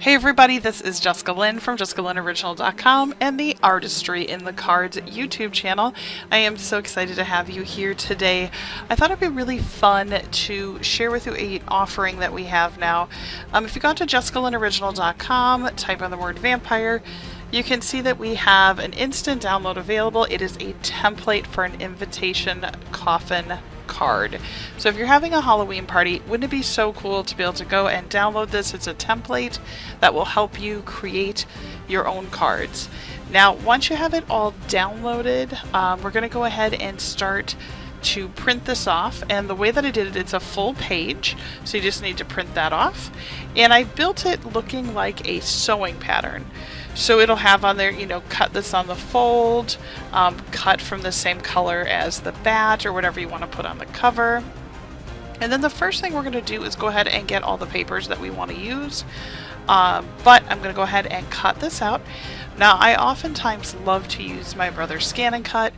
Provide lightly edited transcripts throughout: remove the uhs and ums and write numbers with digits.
Hey everybody, this is Jessica Lynn from JessicaLynnOriginal.com and the Artistry in the Cards YouTube channel. I am so excited to have you here today. I thought it'd be really fun to share with you an offering that we have now. If you go to JessicaLynnOriginal.com, type in the word vampire, you can see that we have an instant download available. It is a template for an invitation coffin card. So if you're having a Halloween party, wouldn't it be so cool to be able to go and download this? It's a template that will help you create your own cards. Now, once you have it all downloaded, we're going to go ahead and start to print this off, and the way that I did it, it's a full page, so you just need to print that off. And I built it looking like a sewing pattern. So it'll have on there, you know, cut this on the fold, cut from the same color as the badge or whatever you want to put on the cover. And then the first thing we're going to do is go ahead and get all the papers that we want to use. But I'm going to go ahead and cut this out. Now, I oftentimes love to use my brother's scan and cut,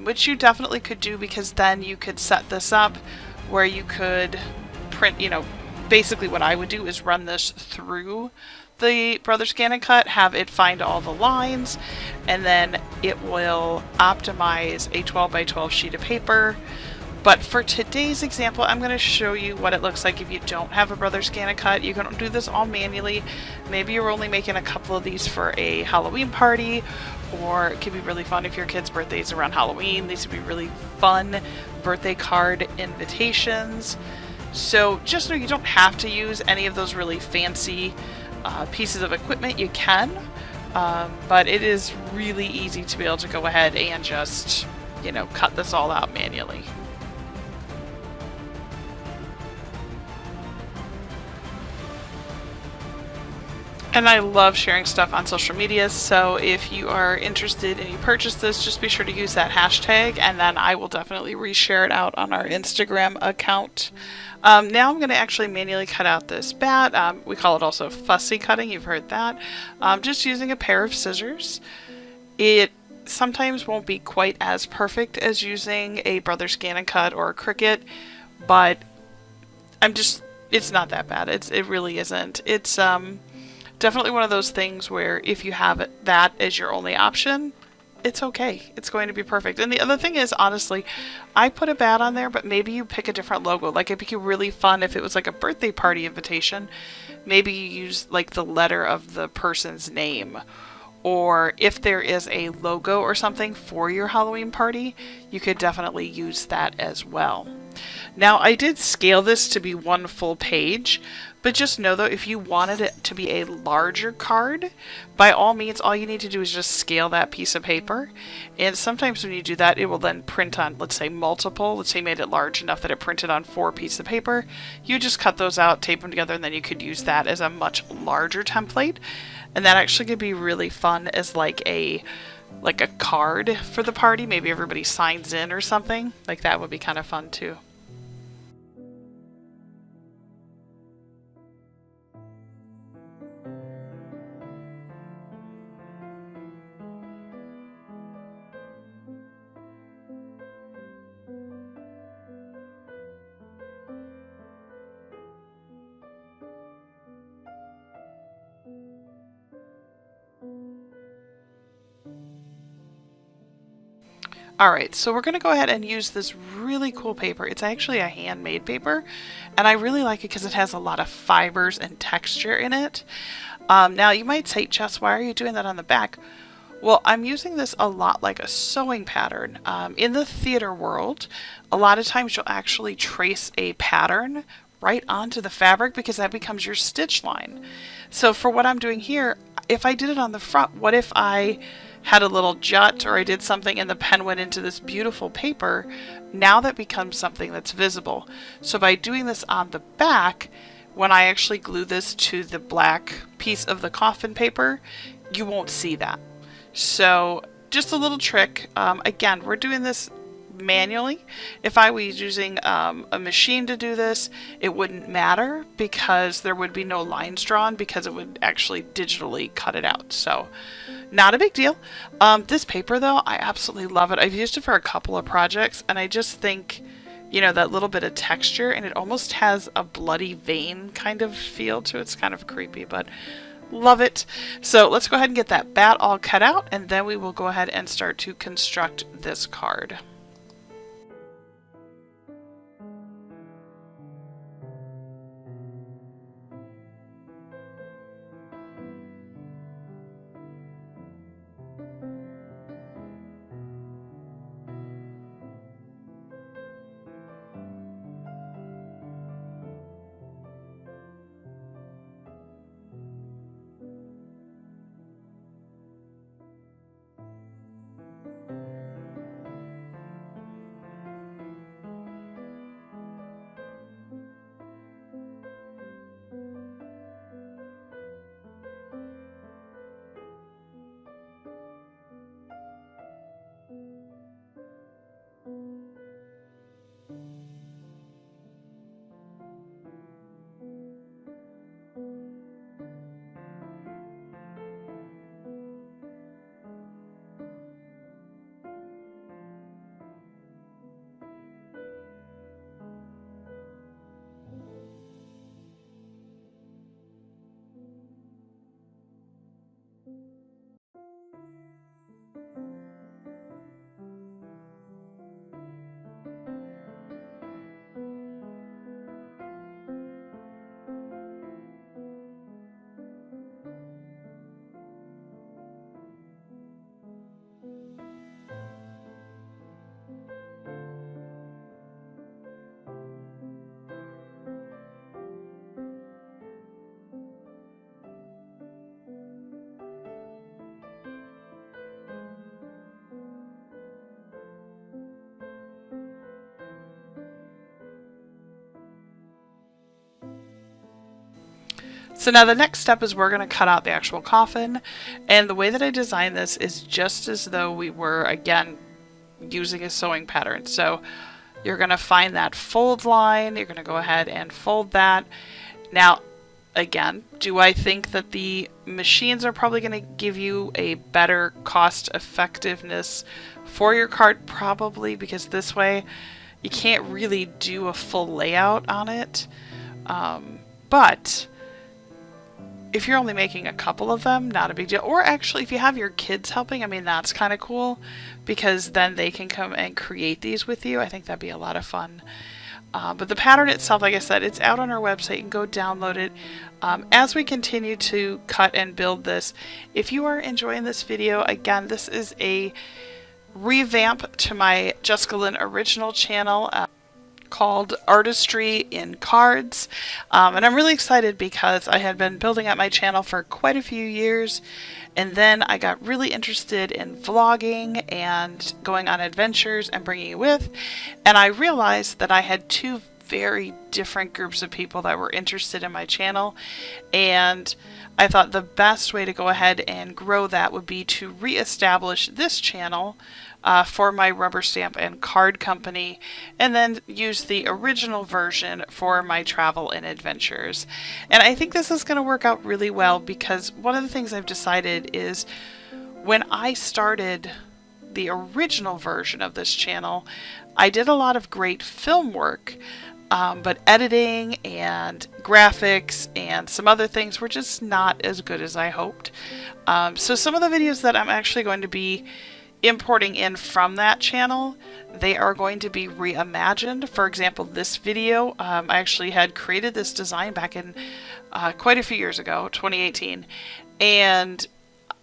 which you definitely could do, because then you could set this up where you could print, you know, basically what I would do is run this through the brother scan and cut, have it find all the lines, and then it will optimize a 12 by 12 sheet of paper. But for today's example, I'm going to show you what it looks like if you don't have a brother scan and cut. You can do this all manually. Maybe you're only making a couple of these for a Halloween party, or it could be really fun if your kid's birthday is around Halloween. These would be really fun birthday card invitations. So just know you don't have to use any of those really fancy pieces of equipment. You can, but it is really easy to be able to go ahead and just, you know, cut this all out manually. And I love sharing stuff on social media, so if you are interested and you purchase this, just be sure to use that hashtag, and then I will definitely reshare it out on our Instagram account. Now I'm going to actually manually cut out this bat. We call it also fussy cutting, you've heard that. Just using a pair of scissors. It sometimes won't be quite as perfect as using a brother scan and cut or a Cricut, but it's not that bad. It really isn't. It's definitely one of those things where if you have that as your only option, it's okay. It's going to be perfect. And the other thing is, honestly, I put a bat on there, but maybe you pick a different logo. Like, it'd be really fun if it was like a birthday party invitation. Maybe you use like the letter of the person's name. Or if there is a logo or something for your Halloween party, you could definitely use that as well. Now, I did scale this to be one full page, but just know though, if you wanted it to be a larger card, by all means, all you need to do is just scale that piece of paper. And sometimes when you do that, it will then print on, let's say, multiple. Let's say you made it large enough that it printed on 4 pieces of paper. You just cut those out, tape them together, and then you could use that as a much larger template. And that actually could be really fun as like a card for the party. Maybe everybody signs in or something. Like, that would be kind of fun too. Alright, so we're going to go ahead and use this really cool paper. It's actually a handmade paper, and I really like it because it has a lot of fibers and texture in it. Now, you might say, Jess, why are you doing that on the back? Well, I'm using this a lot like a sewing pattern. In the theater world, a lot of times you'll actually trace a pattern right onto the fabric because that becomes your stitch line. So for what I'm doing here, if I did it on the front, what if I had a little jut or I did something and the pen went into this beautiful paper? Now that becomes something that's visible. So by doing this on the back, when I actually glue this to the black piece of the coffin paper, you won't see that. So just a little trick. Again, we're doing this manually. If I was using a machine to do this, it wouldn't matter because there would be no lines drawn because it would actually digitally cut it out. So not a big deal. This paper though, I absolutely love it. I've used it for a couple of projects and I just think you know, that little bit of texture, and it almost has a bloody vein kind of feel to it. It's kind of creepy, but love it. So let's go ahead and get that bat all cut out, and then we will go ahead and start to construct this card. So now the next step is we're going to cut out the actual coffin, and the way that I designed this is just as though we were, again, using a sewing pattern. So you're going to find that fold line, you're going to go ahead and fold that. Now, again, do I think that the machines are probably going to give you a better cost effectiveness for your card? Probably, because this way you can't really do a full layout on it. But if you're only making a couple of them, not a big deal. Or actually, if you have your kids helping, I mean, that's kind of cool, because then they can come and create these with you. I think that'd be a lot of fun. But the pattern itself, like I said, it's out on our website. You can go download it. As we continue to cut and build this, if you are enjoying this video, again, this is a revamp to my Jessica Lynn original channel called ArtistryinCards. And I'm really excited because I had been building up my channel for quite a few years, and then I got really interested in vlogging and going on adventures and bringing you with, and I realized that I had two very different groups of people that were interested in my channel, and I thought the best way to go ahead and grow that would be to reestablish this channel for my rubber stamp and card company, and then use the original version for my travel and adventures. And I think this is going to work out really well, because one of the things I've decided is when I started the original version of this channel, I did a lot of great film work, but editing and graphics and some other things were just not as good as I hoped. So some of the videos that I'm actually going to be importing in from that channel, they are going to be reimagined. For example, this video, I actually had created this design back in quite a few years ago, 2018, and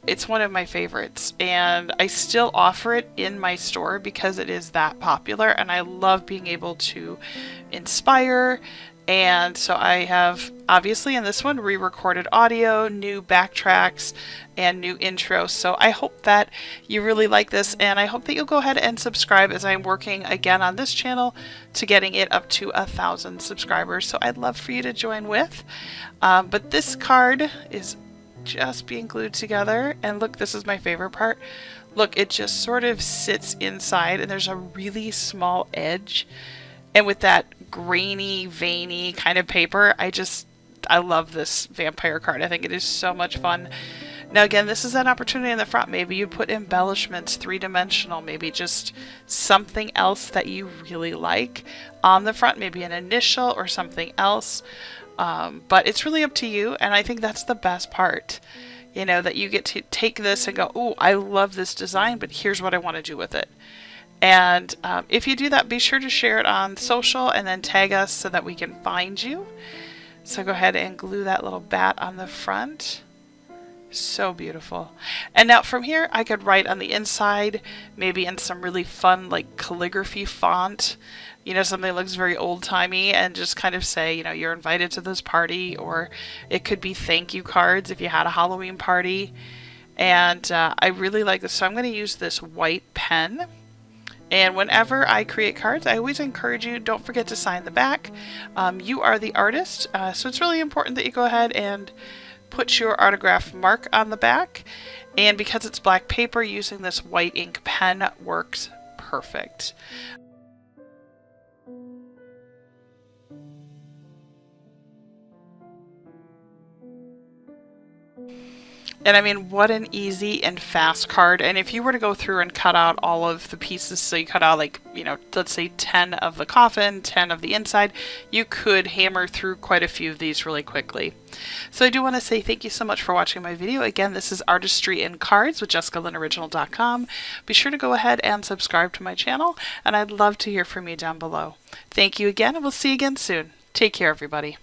it's one of my favorites, and I still offer it in my store because it is that popular, and I love being able to inspire. And so I have, obviously in this one, re-recorded audio, new backtracks, and new intro. So I hope that you really like this, and I hope that you'll go ahead and subscribe, as I'm working again on this channel to getting it up to 1,000 subscribers. So I'd love for you to join with. But this card is just being glued together, and look, this is my favorite part. Look, it just sort of sits inside, and there's a really small edge. And with that grainy, veiny kind of paper, I love this vampire card. I think it is so much fun. Now again, this is an opportunity in the front. Maybe you put embellishments, three-dimensional, maybe just something else that you really like on the front, maybe an initial or something else. But it's really up to you, and I think that's the best part. You know, that you get to take this and go, oh, I love this design, but here's what I want to do with it. And if you do that, be sure to share it on social and then tag us so that we can find you. So go ahead and glue that little bat on the front. So beautiful. And now from here, I could write on the inside, maybe in some really fun like calligraphy font, you know, something that looks very old-timey, and just kind of say, you know, you're invited to this party, or it could be thank you cards if you had a Halloween party. And I really like this, so I'm going to use this white pen. And whenever I create cards, I always encourage you, don't forget to sign the back. You are the artist, so it's really important that you go ahead and put your autograph mark on the back. And because it's black paper, using this white ink pen works perfect. And I mean, what an easy and fast card. And if you were to go through and cut out all of the pieces, so you cut out like, you know, let's say 10 of the coffin, 10 of the inside, you could hammer through quite a few of these really quickly. So I do want to say thank you so much for watching my video. Again, this is Artistry in Cards with JessicaLynnOriginal.com. Be sure to go ahead and subscribe to my channel, and I'd love to hear from you down below. Thank you again, and we'll see you again soon. Take care, everybody.